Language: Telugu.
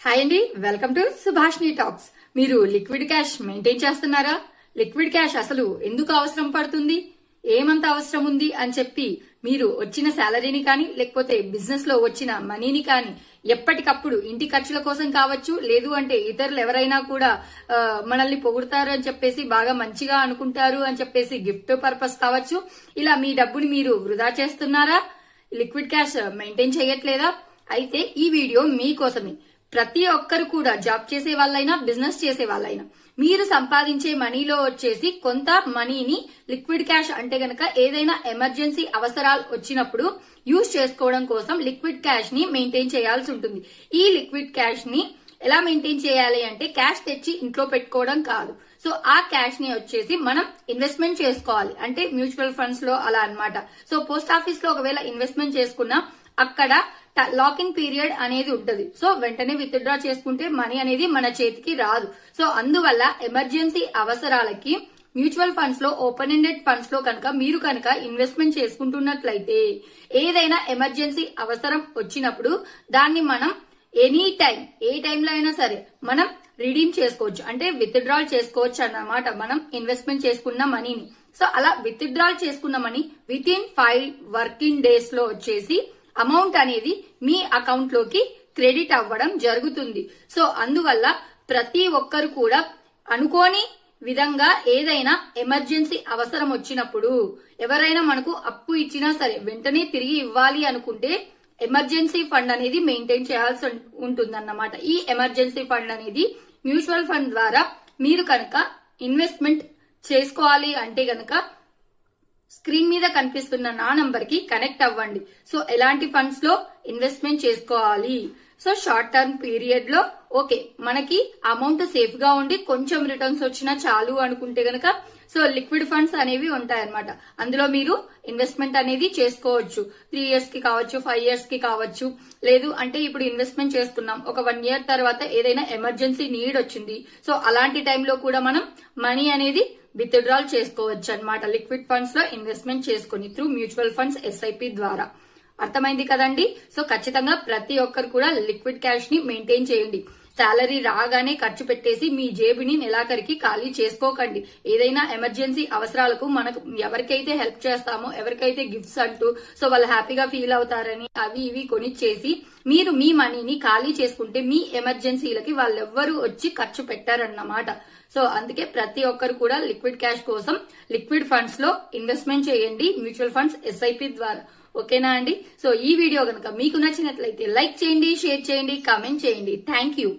హాయ్ అండి, వెల్కమ్ టు సుభాష్ని టాక్స్. మీరు లిక్విడ్ క్యాష్ మెయింటైన్ చేస్తున్నారా? లిక్విడ్ క్యాష్ అసలు ఎందుకు అవసరం పడుతుంది, ఏమంత అవసరం ఉంది అని చెప్పి మీరు వచ్చిన శాలరీని కానీ లేకపోతే బిజినెస్ లో వచ్చిన మనీని కానీ ఎప్పటికప్పుడు ఇంటి ఖర్చుల కోసం కావచ్చు, లేదు అంటే ఇతరులు ఎవరైనా కూడా మనల్ని పొగుడతారు అని చెప్పేసి బాగా మంచిగా అనుకుంటారు అని చెప్పేసి గిఫ్ట్ పర్పస్ కావచ్చు, ఇలా మీ డబ్బుని మీరు వృధా చేస్తున్నారా? లిక్విడ్ క్యాష్ మెయింటైన్ చేయట్లేదా? అయితే ఈ వీడియో మీకోసమే. ప్రతి ఒక్కరు కూడా జాబ్ చేసే వాళ్ళైనా బిజినెస్ చేసే వాళ్ళైనా మీరు సంపాదించే మనీలో వచ్చేసి కొంత మనీని లిక్విడ్ క్యాష్ అంటే గనక ఏదైనా ఎమర్జెన్సీ అవసరాలు వచ్చినప్పుడు యూజ్ చేసుకోవడం కోసం లిక్విడ్ క్యాష్ ని మెయింటైన్ చేయాల్సి ఉంటుంది. ఈ లిక్విడ్ క్యాష్ ని ఎలా మెయింటైన్ చేయాలి అంటే క్యాష్ తెచ్చి ఇంట్లో పెట్టుకోవడం కాదు. సో ఆ క్యాష్ ని వచ్చేసి మనం ఇన్వెస్ట్మెంట్ చేసుకోవాలి, అంటే మ్యూచువల్ ఫండ్స్ లో అలా అన్నమాట. సో పోస్ట్ ఆఫీస్ లో ఒకవేళ ఇన్వెస్ట్మెంట్ చేసుకున్నా అక్కడ లాకింగ్ పీరియడ్ అనేది ఉంటది. సో వెంటనే విత్డ్రా చేసుకుంటే మనీ అనేది మన చేతికి రాదు. సో అందువల్ల ఎమర్జెన్సీ అవసరాలకి మ్యూచువల్ ఫండ్స్ లో ఓపెన్ ఎండెడ్ ఫండ్స్ లో మీరు కనుక ఇన్వెస్ట్మెంట్ చేసుకుంటున్నట్లయితే ఏదైనా ఎమర్జెన్సీ అవసరం వచ్చినప్పుడు దాన్ని మనం ఎనీ టైం ఏ టైంలో అయినా సరే మనం రిడీమ్ చేసుకోవచ్చు, అంటే విత్డ్రాల్ చేసుకోవచ్చు అన్నమాట మనం ఇన్వెస్ట్మెంట్ చేసుకున్న మనీని. సో అలా విత్డ్రాల్ చేసుకున్న money with in 5 working days లో వచ్చేసి అమౌంట్ అనేది మీ అకౌంట్ లోకి క్రెడిట్ అవ్వడం జరుగుతుంది. సో అందువల్ల ప్రతి ఒక్కరు కూడా అనుకోని విధంగా ఏదైనా ఎమర్జెన్సీ అవసరం వచ్చినప్పుడు ఎవరైనా మనకు అప్పు ఇచ్చినా సరే వెంటనే తిరిగి ఇవ్వాలి అనుకుంటే ఎమర్జెన్సీ ఫండ్ అనేది మెయింటైన్ చేయాల్సి ఉంటుందన్నమాట. ఈ ఎమర్జెన్సీ ఫండ్ అనేది మ్యూచువల్ ఫండ్ ద్వారా మీరు కనుక ఇన్వెస్ట్మెంట్ చేసుకోవాలి అంటే గనక స్క్రీన్ మీద కనిపిస్తున్న నా నంబర్ కి కనెక్ట్ అవ్వండి. సో ఎలాంటి ఫండ్స్ లో ఇన్వెస్ట్మెంట్ చేసుకోవాలి, సో షార్ట్ టర్మ్ పీరియడ్ లో ఓకే మనకి అమౌంట్ సేఫ్ గా ఉండి కొంచెం రిటర్న్స్ వచ్చినా చాలు అనుకుంటే గనక సో లిక్విడ్ ఫండ్స్ అనేవి ఉంటాయన్నమాట. అందులో మీరు ఇన్వెస్ట్మెంట్ అనేది చేసుకోవచ్చు. 3 years కి కావచ్చు, 5 years కి కావచ్చు. లేదు అంటే ఇప్పుడు ఇన్వెస్ట్మెంట్ చేసుకున్నాం, ఒక 1 year తర్వాత ఏదైనా ఎమర్జెన్సీ నీడ్ వచ్చింది, సో అలాంటి టైంలో కూడా మనం మనీ అనేది విత్డ్రాల్ చేసుకోవచ్చు అన్నమాట. లిక్విడ్ ఫండ్స్ లో ఇన్వెస్ట్మెంట్ చేసుకుని త్రూ మ్యూచువల్ ఫండ్స్ ఎస్ఐపి ద్వారా. అర్థమైంది కదండి? సో ఖచ్చితంగా ప్రతి ఒక్కరు కూడా లిక్విడ్ క్యాష్ ని మెయింటైన్ చేయండి. శాలరీ రాగానే ఖర్చు పెట్టేసి మీ జేబుని నెలాఖరికి ఖాళీ చేసుకోకండి. ఏదైనా ఎమర్జెన్సీ అవసరాలకు మనకు ఎవరికైతే హెల్ప్ చేస్తామో, ఎవరికైతే గిఫ్ట్స్ అంటూ సో వాళ్ళు హ్యాపీగా ఫీల్ అవుతారని అవి ఇవి కొనిచ్చేసి మీరు మీ మనీని ఖాళీ చేసుకుంటే మీ ఎమర్జెన్సీలకి వాళ్ళెవ్వరూ వచ్చి ఖర్చు పెట్టారన్నమాట. సో అందుకే ప్రతి ఒక్కరు కూడా లిక్విడ్ క్యాష్ కోసం లిక్విడ్ ఫండ్స్ లో ఇన్వెస్ట్మెంట్ చేయండి, మ్యూచువల్ ఫండ్స్ ఎస్ఐపి ద్వారా. ఓకేనా అండి? సో ఈ వీడియో కనుక మీకు నచ్చినట్లయితే లైక్ చేయండి, షేర్ చేయండి, కామెంట్ చేయండి. Thank you.